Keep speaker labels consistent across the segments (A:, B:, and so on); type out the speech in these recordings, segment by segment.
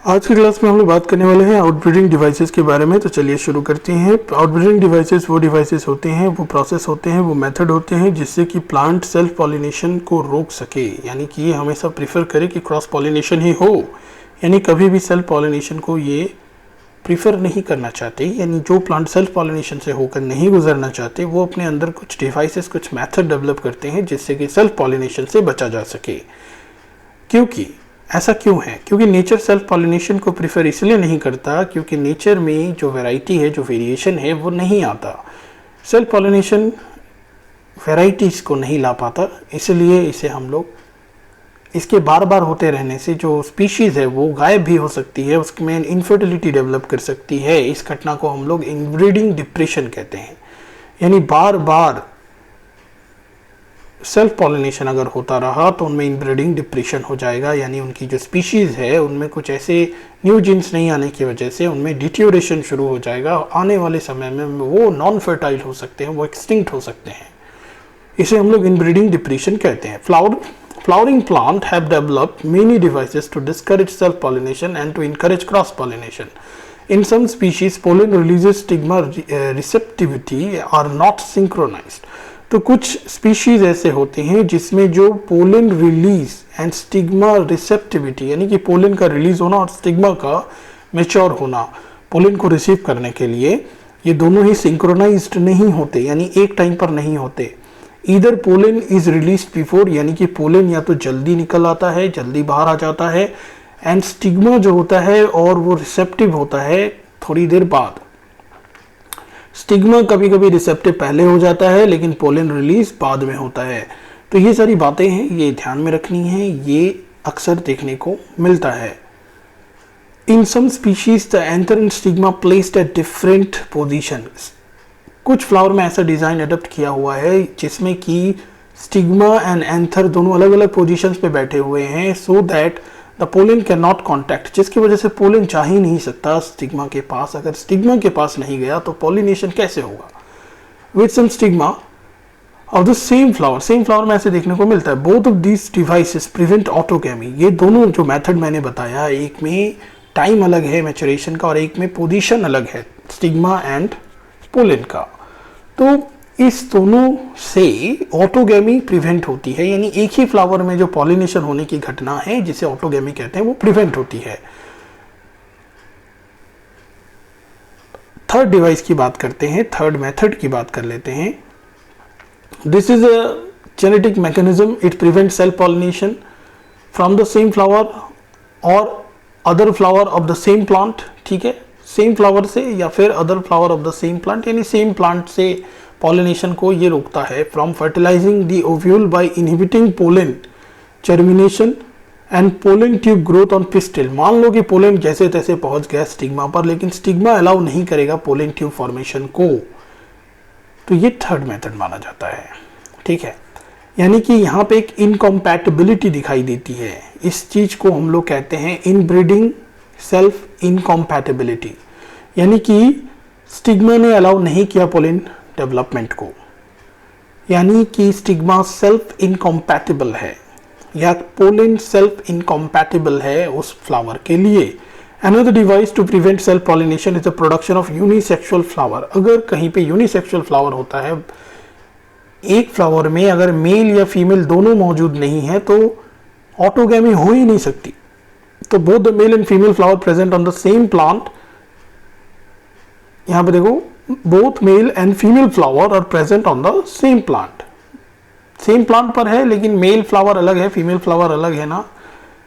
A: आज की क्लास में हम लोग बात करने वाले हैं आउटब्रीडिंग डिवाइसेस के बारे में। तो चलिए शुरू करते हैं। आउटब्रीडिंग डिवाइसेस वो डिवाइसेस होते हैं, वो प्रोसेस होते हैं, वो मेथड होते हैं जिससे कि प्लांट सेल्फ पॉलिनेशन को रोक सके, यानी कि ये हमेशा प्रीफर करे कि क्रॉस पॉलिनेशन ही हो, यानी कभी भी सेल्फ पॉलिनेशन को ये प्रीफर नहीं करना चाहते। यानी जो प्लांट सेल्फ पॉलिनेशन से होकर नहीं गुजरना चाहते वो अपने अंदर कुछ डिवाइसेस, कुछ मेथड डेवलप करते हैं जिससे कि सेल्फ पॉलिनेशन से बचा जा सके। क्योंकि ऐसा क्यों है? क्योंकि नेचर सेल्फ पॉलिनेशन को प्रीफर इसलिए नहीं करता क्योंकि नेचर में जो वैरायटी है, जो वेरिएशन है, वो नहीं आता। सेल्फ पॉलिनेशन वैरायटीज़ को नहीं ला पाता, इसलिए इसे हम लोग, इसके बार बार होते रहने से जो स्पीशीज़ है वो गायब भी हो सकती है, उसमें इनफर्टिलिटी डेवलप कर सकती है। इस घटना को हम लोग इनब्रीडिंग डिप्रेशन कहते हैं। यानी बार बार सेल्फ पॉलिनेशन अगर होता रहा तो उनमें इनब्रीडिंग डिप्रेशन हो जाएगा, यानी उनकी जो स्पीशीज़ है उनमें कुछ ऐसे न्यू जीन्स नहीं आने की वजह से उनमें डिट्यूरेशन शुरू हो जाएगा। आने वाले समय में वो नॉन फर्टाइल हो सकते हैं, वो एक्सटिंक्ट हो सकते हैं। इसे हम लोग इनब्रीडिंग डिप्रेशन कहते हैं। Flowering plant have developed many devices to discourage self pollination and to encourage cross pollination. In some species, pollen releases stigma receptivity are not synchronized. तो कुछ स्पीशीज ऐसे होते हैं जिसमें जो pollen release and stigma receptivity, यानी कि pollen का रिलीज होना और स्टिग्मा का मेच्योर होना, पोलन को रिसीव करने के लिए, ये दोनों ही सिंक्रोनाइज्ड नहीं होते, यानी एक टाइम पर नहीं होते। Either pollen is released before, यानी कि पोलन या तो जल्दी निकल आता है, जल्दी बाहर आ जाता है, एंड स्टिग्मा जो होता है और वो रिसेप्टिव होता है थोड़ी देर बाद। स्टिग्मा कभी कभी रिसेप्टिव पहले हो जाता है लेकिन पोलन रिलीज बाद में होता है। तो ये सारी बातें हैं, ये ध्यान में रखनी है, ये अक्सर देखने को मिलता है। In some species the anther and stigma placed at different position. कुछ फ्लावर में ऐसा डिजाइन अडॉप्ट किया हुआ है जिसमें कि स्टिग्मा एंड एंथर दोनों अलग अलग पोजीशंस पे बैठे हुए हैं, so that the pollen can not contact, जिसकी वजह से पोलन जा ही नहीं सकता स्टिग्मा के पास। अगर स्टिग्मा के पास नहीं गया तो पॉलिनेशन कैसे होगा? With some stigma of the same flower में ऐसे देखने को मिलता है। Both of these devices prevent autogamy. ये दोनों जो मेथड मैंने बताया, एक में टाइम अलग है मैचुरेशन का और एक में पोजीशन अलग है, स्टिग्मा एंड पोलन का। तो इस दोनों से ऑटोगैमी प्रिवेंट होती है, यानी एक ही फ्लावर में जो पॉलिनेशन होने की घटना है जिसे ऑटोगैमी कहते हैं वो प्रिवेंट होती है। थर्ड डिवाइस की बात करते हैं, थर्ड मेथड की बात कर लेते हैं। This is a genetic mechanism, it prevent self pollination from the same flower और other flower of the same plant. ठीक है, सेम फ्लावर से या फिर other flower of the same plant, यानी सेम प्लांट से पॉलिनेशन को ये रोकता है। From fertilising the ovule by inhibiting pollen germination and pollen tube growth on pistil. मान लो कि पोलन जैसे तैसे पहुंच गया स्टिग्मा पर, लेकिन स्टिग्मा अलाउ नहीं करेगा पोलन ट्यूब फॉर्मेशन को, तो ये थर्ड मेथड माना जाता है। ठीक है, यानी कि यहाँ पे एक इनकॉम्पैटिबिलिटी दिखाई देती है। इस चीज को हम लोग कहते हैं इनब्रीडिंग सेल्फ इनकॉम्पैटिबिलिटी, यानी कि स्टिग्मा ने अलाउ नहीं किया पोलन डेवलपमेंट को, यानी कि स्टिग्मा सेल्फ इनकॉम्पैटिबल है या पोलन सेल्फ इनकॉम्पैटिबल है उस फ्लावर के लिए। Another device to prevent self pollination is the production of unisexual flower. अगर कहीं पे यूनिसेक्सुअल फ्लावर होता है, एक फ्लावर में अगर मेल या फीमेल दोनों मौजूद नहीं है तो ऑटोगैमी हो ही नहीं सकती। तो both the mail and female flower present on the same plant, यहां पे देखो, both male and female flower are present on the same plant. Same plant पर है लेकिन मेल फ्लावर अलग है, फीमेल फ्लावर अलग है ना।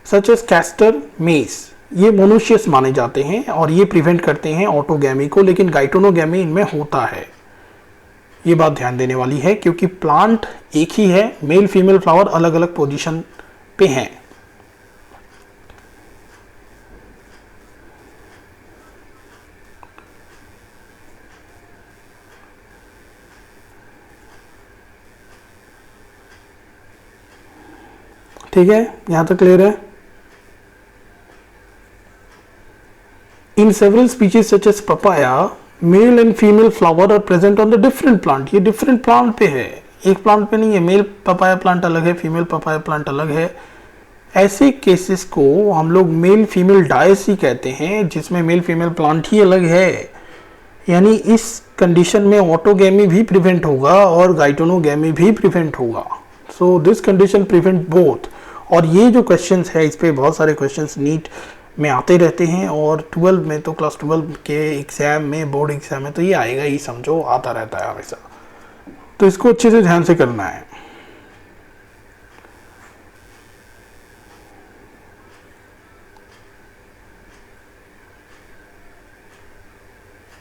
A: सच एज कैस्टर मेस, ये मोनोशियस माने जाते हैं और ये प्रिवेंट करते हैं ऑटोगैमी को, लेकिन गाइटोनोगैमी इनमें होता है। ये बात ध्यान देने वाली है क्योंकि प्लांट एक ही है, मेल फीमेल फ्लावर अलग अलग पोजीशन पे हैं। ठीक है, यहां तक क्लियर है। In several species such as papaya, male and female flower are present on the different plant. ये डिफरेंट प्लांट पे है, एक प्लांट पे नहीं है। मेल पपाया प्लांट अलग है, फीमेल पपाया प्लांट अलग है, ऐसे केसेस को हम लोग मेल फीमेल डायसी कहते हैं, जिसमें मेल फीमेल प्लांट ही अलग है। यानी इस कंडीशन में ऑटोगैमी भी प्रिवेंट होगा और गाइटोनोगैमी भी प्रिवेंट होगा। So this condition prevent both. और ये जो क्वेश्चंस है, इस पे बहुत सारे क्वेश्चंस नीट में आते रहते हैं, और 12 में तो क्लास 12 के एग्जाम में, बोर्ड एग्जाम में तो ये आएगा ही, समझो आता रहता है हमेशा। तो इसको अच्छे से ध्यान से करना है।